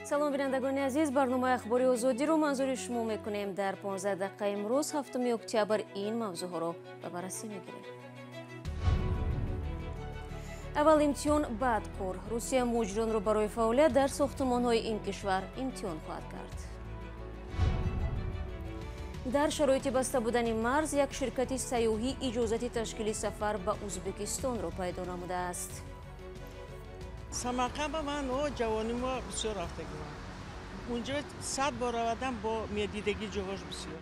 салом бинандагони азиз, барномаи ахбори озодиро манзури шумо мекунем. дар 15 дақиқаи имрӯз 7 октябр ин мавзӯъҳоро ба баррасӣ мегирем. аввал имтиҳон, баъд кор. Русия муҳоҷиронро барои фаъолият дар сохтмонҳои ин кишвар имтиҳон хоҳад кард. дар шароити баста будани марз, як ширкати сайёҳӣ иҷозати ташкили сафар ба Узбекистонро пайдо намудааст. Самарқанд ман ҷавонимо бисёр рафтагиам. Унҷо 100 бор равадам бо медидагӣ ҷоҳош бисёр.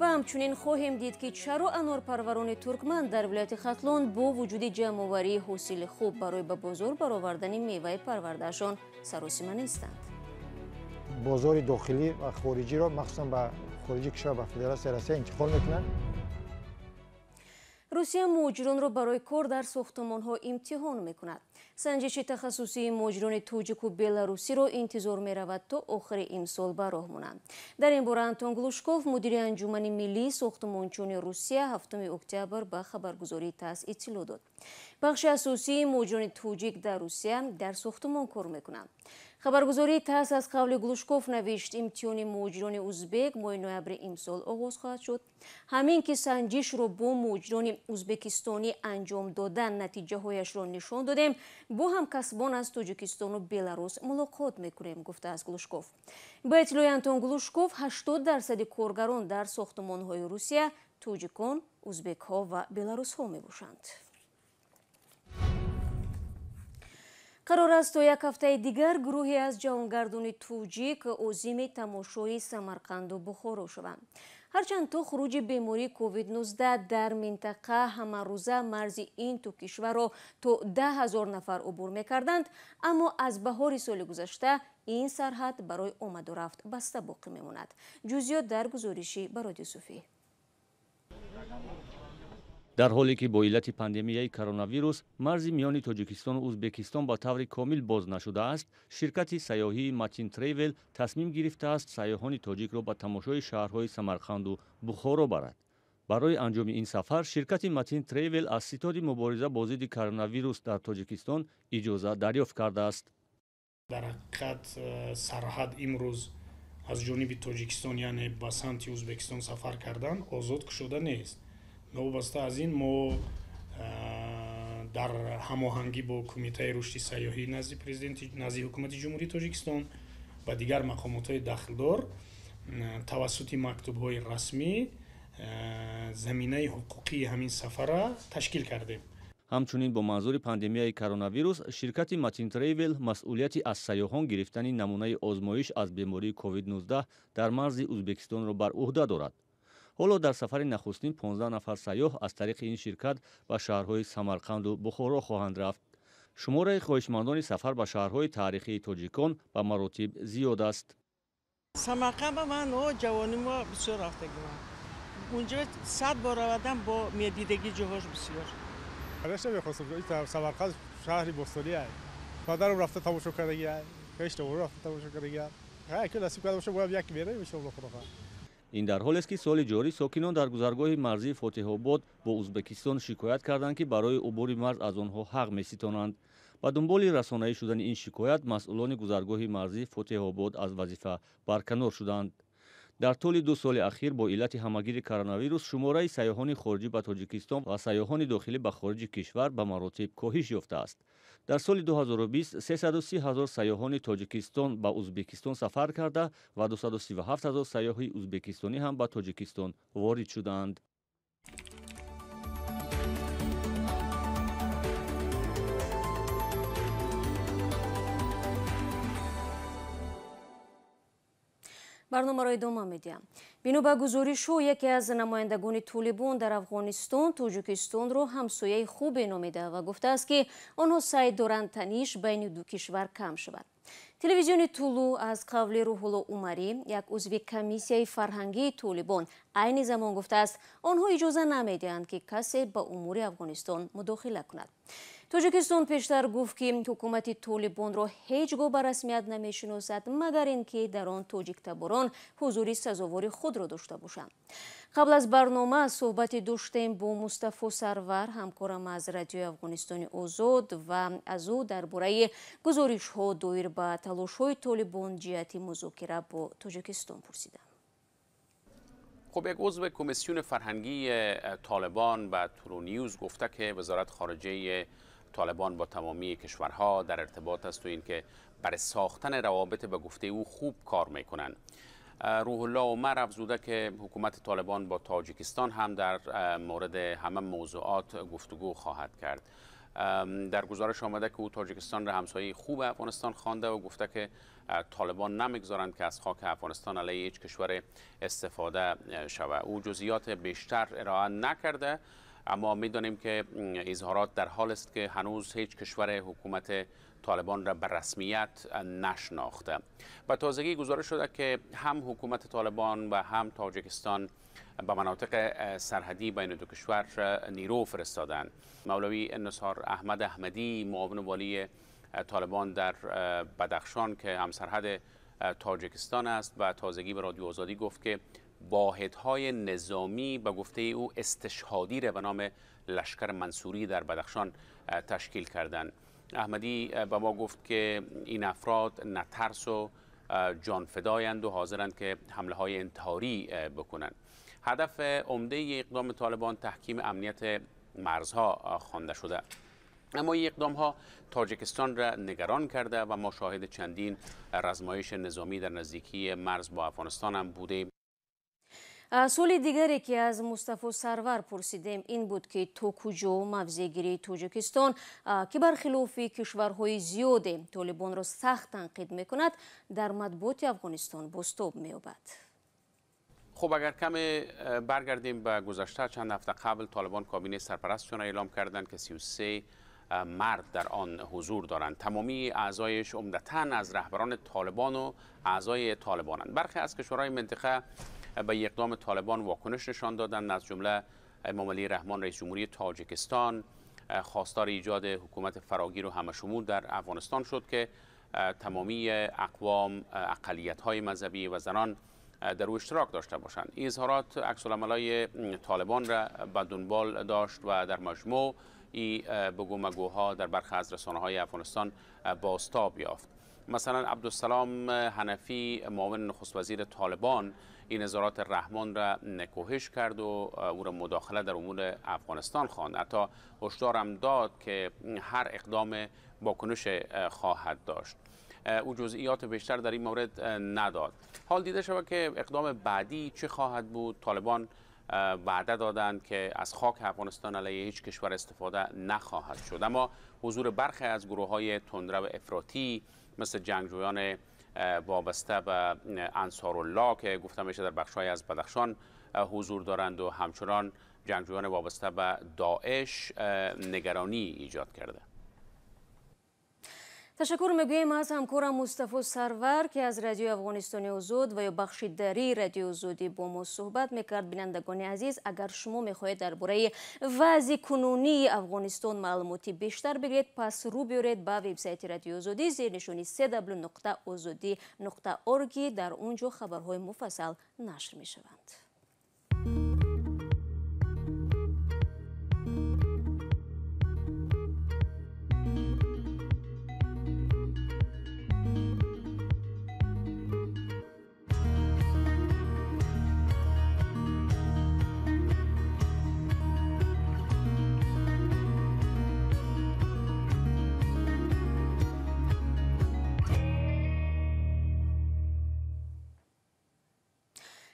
ва ҳамчунин хоҳем дид, ки чаро анорпарварони туркман дар вилояти Хатлон бо вуҷуди ҷамъоварии ҳосили хуб барои ба бозор баровардани меваи парвардаашон саросима нестанд. бозори дохилӣ ва хориҷиро махсусан ба хориҷи кишвар ба Федератсияи Россия интиқол мекунанд. русия муҳоҷиронро барои кор дар сохтмонҳо имтиҳон мекунад. санҷиши тахассусии муҳоҷирони тоҷику беларусиро интизор меравад то охири имсол ба роҳ монанд. дар ин бора Антон Глушков, мудири анҷумани миллии сохтмончунии Русия 7 октябр ба хабаргузории ТАСС иттилоъ дод. бахши асосии муҳоҷирони тоҷик дар Русия дар сохтмон кор мекунанд. хабаргузории ТАСС аз қавли Глушков навишт, имтиҳони муҳоҷирони узбек моҳи ноябри имсол оғоз хоҳад шуд. ҳамин ки санҷишро бо муҳоҷирони узбекистонӣ анҷом додан натиҷаҳояшро нишон додем, бо ҳамкасбон аз Тоҷикистону Беларус мулоқот мекунем, гуфтааст Глушков. ба иттилои Антон Глушков, 80% коргарон дар сохтмонҳои Русия тоҷикон, узбекҳо ва беларусҳо мебошанд. қарор аст то як ҳафтаи дигар гурӯҳе аз ҷавонгардони тоҷик озими тамошои Самарқанду Бухоро шаванд. ҳарчанд то хуруҷи бемории COVID-19 дар минтақа ҳамарӯза марзи ин ту кишварро то 10 000 нафар убур мекарданд, аммо аз баҳори соли гузашта ин сарҳад барои омаду рафт баста боқӣ мемонад. ҷузъиёт дар гузориши Бароди Юсуфӣ. дар ҳоле ки бо иллати пандемияи коронавирус марзи миёни Тоҷикистону Узбекистон ба таври комил боз нашудааст, ширкати сайёҳии Матин Тревел тасмим гирифтааст сайёҳони тоҷикро ба тамошои шаҳрҳои Самарқанду Бухоро барад. барои анҷоми ин сафар ширкати Матин Тревел аз ситоди мубориза бо зидди коронавирус дар Тоҷикистон иҷоза дарёфт кардааст. дар ҳақиқат сарҳад имрӯз аз ҷониби Тоҷикистон, яъне ба самти Узбекистон сафар кардан озод кушода нест. новобаста аз ин мо дар ҳамоҳангӣ бо кумитаи рушди сайёҳӣ назди ҳукумати ҷумҳурии Тоҷикистон ва дигар мақомотҳои дахлдор тавассути мактубҳои расмӣ заминаи ҳуқуқии ҳамин сафара ташкил кардем. ҳамчунин бо манзури пандемияи коронавирус ширкати Матин Тревел масъулияти аз сайёҳон гирифтани намунаи озмоиш аз бемории COVID-19 дар марзи Узбекистонро бар уҳда дорад. ҳоло дар сафари нахустин 15 нафар сайёҳ аз тариқи ин ширкат ба шаҳрҳои Самарқанду Бухоро хоҳанд рафт. шумораи хоҳишмандони сафар ба шаҳрҳои таърихии тоҷикон ба маротиб зиёд аст. Самарқанд ман ҷавонимо бисёр рафтагиам. унҷо 100 бор равадам бо медидагӣ ҷоҳош бисёр. Конечно, мехостам. Самарқанд шаҳри бостонӣ аст. Мадарам рафта тамошо кардагӣ аст. Пештавор рафта тамошо кардагӣ аст. Ҳар ки насиб карда боша боям як мераем иншоаллоҳ худоха. ин дар ҳолест ки соли ҷорӣ сокинон дар гузаргоҳи марзии Фотиҳобод бо Узбекистон шикоят карданд, ки барои убури марз аз онҳо ҳақ меситонанд. ба дунболи расонаӣ шудани ин шикоят масъулони гузаргоҳи марзии Фотиҳобод аз вазифа барканор шуданд. дар тӯли 2 соли ахир бо иллати ҳамагири коронавирус шумораи сайёҳони хориҷӣ ба Тоҷикистон ва сайёҳони дохилӣ ба хориҷи кишвар ба маротиб коҳиш ёфтааст. дар соли 2020 330 000 сайёҳони Тоҷикистон ба Узбекистон сафар карда ва 237 000 сайёҳи узбекистонӣ ҳам ба Тоҷикистон ворид шуданд. барномаро идома медиҳам. бино ба гузоришҳо, яке аз намояндагони Толибон дар Афғонистон Тоҷикистонро ҳамсояи хубе номида ва гуфтааст, ки онҳо сай доранд таниш байни ду кишвар кам шавад. телевизиони Тулу аз қавли Рӯҳулло Умарӣ, як узви комиссияи фарҳангии Толибон, айни замон гуфтааст, онҳо иҷоза намедиҳанд, ки касе ба умури Афғонистон мудохила кунад. توجیکستان پیشتر گفت که حکومت طالبان را هیچگاه به رسمیت نمیشناسد مگر اینکه در آن تاجیک تباران حضوری سزاوار خود را داشته باشند. قبل از برنامه صحبت داشتیم با مصطفی سرور، همکارم از رادیوی افغانستان آزاد، و از او درباره گزارش‌ها دایر به تلاش‌های طالبان جهت مذاکره با تاجیکستان پرسیدم. خب یک عضو کمیسیون فرهنگی طالبان به تورونیوز گفته که وزارت خارجه طالبان با تمامی کشورها در ارتباط است و اینکه برای ساختن روابط به گفته او خوب کار میکنند. روح الله عمر افزوده که حکومت طالبان با تاجیکستان هم در مورد همه موضوعات گفتگو خواهد کرد. در گزارش آمده که او تاجیکستان را همسایه خوب افغانستان خوانده و گفته که طالبان نمیگذارند که از خاک افغانستان علیه هیچ کشور استفاده شود. او جزئیات بیشتر ارائه نکرده، اما میدانیم که اظهارات در حال است که هنوز هیچ کشور حکومت طالبان را به رسمیت نشناخته. به تازگی گزارش شده که هم حکومت طالبان و هم تاجیکستان به مناطق سرحدی بین دو کشور نیرو فرستادند. مولوی نثار احمد احمدی، معاون والی طالبان در بدخشان که هم سرحد تاجیکستان است، و تازگی به رادیو آزادی گفت که واحدهای نظامی به گفته او استشهادی را به نام لشکر منصوری در بدخشان تشکیل کردند. احمدی به ما گفت که این افراد نه ترس و جان فدایند و حاضرند که حمله های انتحاری بکنند. هدف عمده اقدام طالبان تحکیم امنیت مرزها خوانده شده، اما این اقدام ها تاجیکستان را نگران کرده و ما شاهد چندین رزمایش نظامی در نزدیکی مرز با افغانستان هم بودیم. سوال دیگری که از مصطفی سرور پرسیدیم این بود که تا کجا موضع‌گیری تاجیکستان که برخلاف کشورهای زیاد طالبان را سخت تنقید میکند در مطبوعات افغانستان بازتاب می‌یابد. خب اگر کم برگردیم به گذشته، چند هفته قبل طالبان کابینه سرپرستشان اعلام کردند که 33 مرد در آن حضور دارند. تمامی اعضایش عمدتاً از رهبران طالبان و اعضای طالبانند. برخی از کشورهای منطقه به اقدام طالبان واکنش نشان دادند، از جمله امام علی رحمان رئیس جمهوری تاجیکستان خواستار ایجاد حکومت فراگیر و همشمول در افغانستان شد که تمامی اقوام، اقلیت‌های مذهبی و زنان در او اشتراک داشته باشند. این اظهارات عکس‌العمل‌های طالبان را به دنبال داشت و در مجموع این بگومگوها در برخی از رسانه‌های افغانستان بازتاب یافت. مثلا عبدالسلام حنفی، معاون نخست وزیر طالبان، این اظهارات رحمان را نکوهش کرد و او را مداخله در امور افغانستان خواند. حتی هشدار هم داد که هر اقدام واکنش خواهد داشت. او جزئیات بیشتر در این مورد نداد. حال دیده شود که اقدام بعدی چه خواهد بود. طالبان وعده دادند که از خاک افغانستان علیه هیچ کشور استفاده نخواهد شد، اما حضور برخی از گروه‌های تندرو افراطی مثل جنگجویان وابسته به انصارالله که گفته میشه در بخش‌های از بدخشان حضور دارند و همچنان جنگجویان وابسته به داعش نگرانی ایجاد کرده. تشکر میگویم از همکارم مصطفی سرور که از رادیو افغانستان آزاد و یا بخش دری رادیو آزادی با ما صحبت میکرد. بینندگان عزیز، اگر شما میخواهید درباره وضع کنونی افغانستان معلوماتی بیشتر بگیرید، پس رو بیارید به وبسایت رادیو آزادی زیر نشانی www.azadi.org. در اونجا خبرهای مفصل نشر میشوند.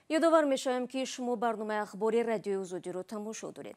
یادآور میشویم که شما برنامه اخباری رادیو آزادی رو تماشا دارید.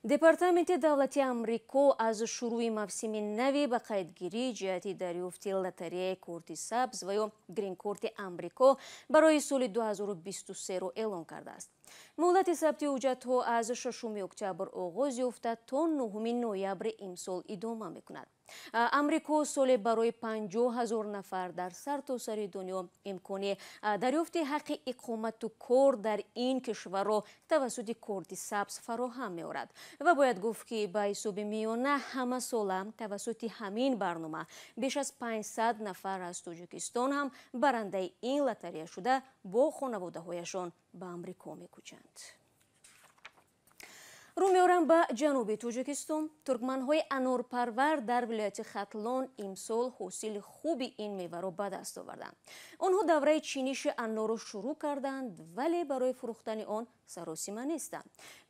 دپارتمنت دولتی امریکا از شروع موسم نوی به قیدگیری جهت دریافت لاتاری کارت سبز و یا گرین کارت امریکا برای سال 2023 رو اعلام کرده است. مهلت ثبت حجت‌ها از 6 اکتبر آغاز یافته تا 9 نوامبر امسال ادامه میکند. амрико соле барои 50,000 нафар дар сартосари дунё имкони дарёфти ҳаққи иқомату кор дар ин кишварро тавассути корти сабз фароҳам меорад ва бояд гуфт ки ба ҳисоби миёна ҳамасола тавассути ҳамин барнома беш аз 500 нафар аз тоҷикистон ҳам барандаи ин лотарея шуда бо хонаводаҳояшон ба амрико мекӯчанд. рӯ меорам ба ҷануби тоҷикистон. туркманҳои анорпарвар дар вилояти хатлон имсол ҳосили хуби ин меваро ба даст оварданд. онҳо давраи чиниши анорро шурӯъ карданд, вале барои фурӯхтани он саросима нестанд.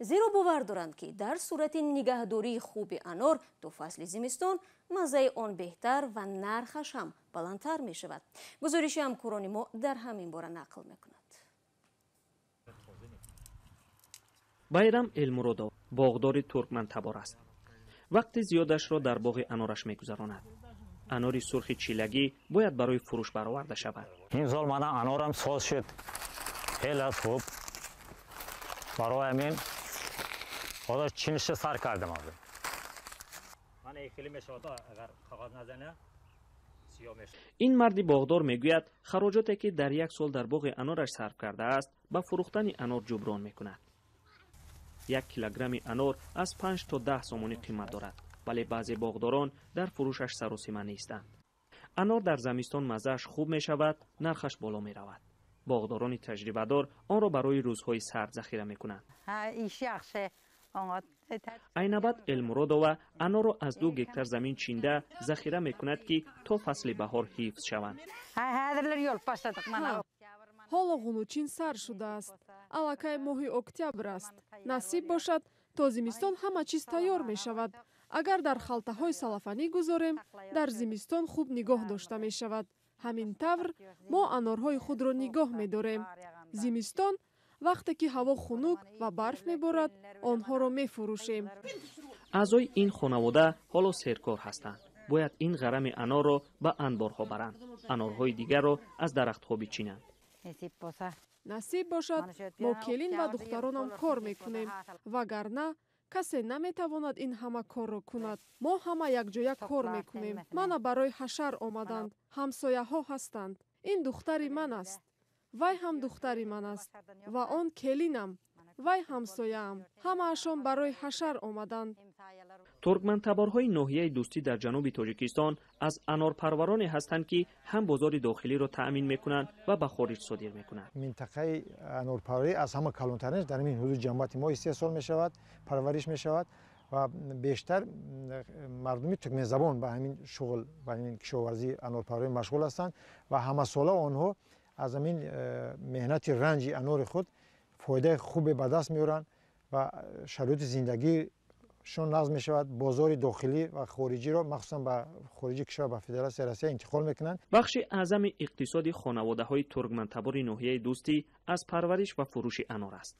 зеро бовар доранд ки дар сурати нигаҳдории хуби анор то фасли зимистон маззаи он беҳтар ва нархаш ҳам баландтар мешавад. гузориши ҳамкорони мо дар ҳамин бора нақл мекунад. байрам элмуродов боғдори туркмантабор аст. вақти зиёдашро дар боғи анораш мегузаронад. анори сурхи чилагӣ бояд барои фурӯш бароварда шавад. ин зол мана анорам соз шуд, хеле аз хуб. барои ҳамин ҳозир чинишро сар кардам. мана хеле мешавад, агар қағоз назане сиёҳ мешавад. ин марди боғдор мегӯяд хароҷоте ки дар як сол дар боғи анораш сарф кардааст ба фурӯхтани анор ҷуброн мекунад. 1 килограмми анор аз 5 то 10 сомонӣ қимат дорад, вале баъзе боғдорон дар фурӯшаш саросима нестанд. анор дар замистон маззааш хуб мешавад, нархаш боло меравад. боғдорони таҷрибадор онро барои рӯзҳои сард захира мекунанд. айнабад элмуродова анорро аз 2 гектар замин чинда захира мекунад ки то фасли баҳор ҳифз шаванд. ҳоло ғунучин сар шудааст. аллакай моҳи октябр аст. насиб бошад то зимистон ҳама чиз тайёр мешавад. агар дар халтаҳои салафанӣ гузорем, дар зимистон хуб нигоҳ дошта мешавад. ҳамин тавр мо анорҳои худро нигоҳ медорем. зимистон вақте ки ҳаво хунук ва барф меборад, онҳоро мефурӯшем. аъзои ин хонавода ҳоло серкор ҳастанд. бояд ин ғарами анорро ба анборҳо баранд. анорҳои дигарро аз дарахтҳо бичинанд. насиб бошад мо келин ва духтаронам кор мекунем, вагарна касе наметавонад ин ҳама корро кунад. мо ҳама якҷоя кор мекунем. мана барои ҳашар омаданд. ҳамсояҳо ҳастанд. ин духтари ман аст, вай ҳам духтари ман аст ва он келинам, вай ҳамсояам. ҳамаашон барои ҳашар омаданд. туркмантаборҳои ноҳияи дӯстӣ дар ҷануби тоҷикистон аз анорпарвароне ҳастанд ки ҳам бозори дохилиро таъмин мекунанд ва ба хориҷ содир мекунанд. минтақаи анорпарварӣ аз ҳама калонтаринаш дар ин ҳудуди ҷамъияти мо истеҳсол мешавад, парвариш мешавад ва бештар мардуми туркмензабон ба ҳамин шуғл, ба ҳамин кишоварзӣ анорпарварӣ машғул ҳастанд ва ҳамасола онҳо аз ҳамин меҳнати ранҷи анори худ фоидаи хубе ба даст меоранд ва шароити зиндагӣ шон нағз мешавад. бозори дохилӣ ва хориҷиро махсусан ба хориҷи кишвар ба федератсияи Россия интиқол мекунанд. бахши аъзами иқтисоди хонаводаҳои туркмантабори ноҳияи дӯстӣ аз парвариш ва фурӯши анор аст.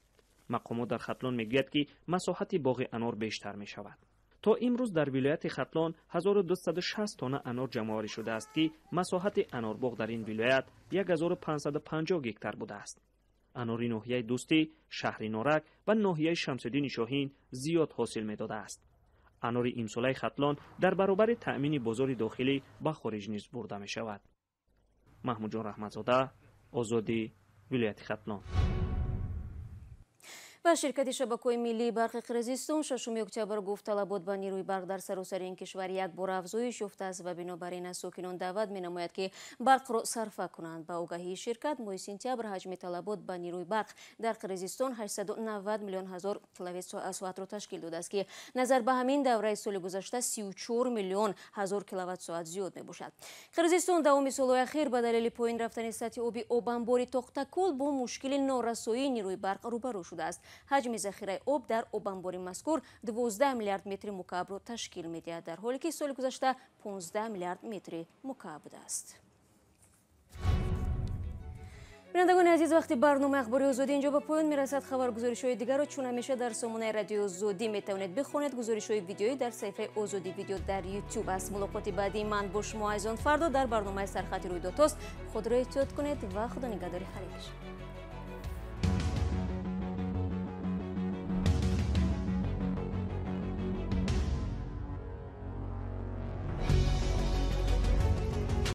мақомот дар хатлон мегӯяд ки масоҳати боғи анор бештар мешавад. то имрӯз дар вилояти хатлон 1260 тонна анор ҷамъоварӣ шудааст ки масоҳати анорбоғ дар ин вилоят 1550 гектар будааст. анори ноҳияи дӯстӣ, шаҳри норак ва ноҳияи шамсуддини шоҳин зиёд ҳосил медодааст. анори имсолаи хатлон дар баробари таъмини бозори дохилӣ ба хориҷ низ бурда мешавад. маҳмудҷон раҳматзода, озодӣ, вилояти хатлон. ва ширкати шабакаҳои миллии барқи қирғизистон 6 октябр гуфт талабот ба нирӯи барқ дар саросари ин кишвар як бор афзоиш ёфтааст ва бинобар ин аз сокинон даъват менамояд ки барқро сарфа кунанд. ба огаҳии ширкат моҳи сентябр ҳаҷми талабот ба нирӯи барқ дар қирғизистон 890 миллион ҳазор киловаттсоатро ташкил додааст ки назар ба ҳамин давраи соли гузашта 34 миллион ҳазор киловаттсоат зиёд мебошад. қирғизистон давоми солҳои ахир ба далели поин рафтани сатҳи оби обанбори тоқтакул бо мушкили норасоии нирӯи барқ рӯбарӯ шудааст. ҳаҷми захираи об дар обанбори мазкур 12 миллиард метри мукаабро ташкил медиҳад, дар ҳоле ки соли гузашта 15 миллиард метри мукааб будааст. бинандагони азиз, вақти барномаи ахбори озодӣ инҷо ба поён мерасад. хабаргузоришҳои дигарро чун ҳамеша дар сомонаи радиои Озодӣ метавонед бихонед. гузоришҳои видеоӣ дар саҳифаи Озодӣ видео дар YouTube аст. мулоқоти баъдии ман бо шумо айзон фардо дар барномаи сархати рӯйдодҳост. худро эҳтиёт кунед ва худо нигаҳдори ҳар як кишо.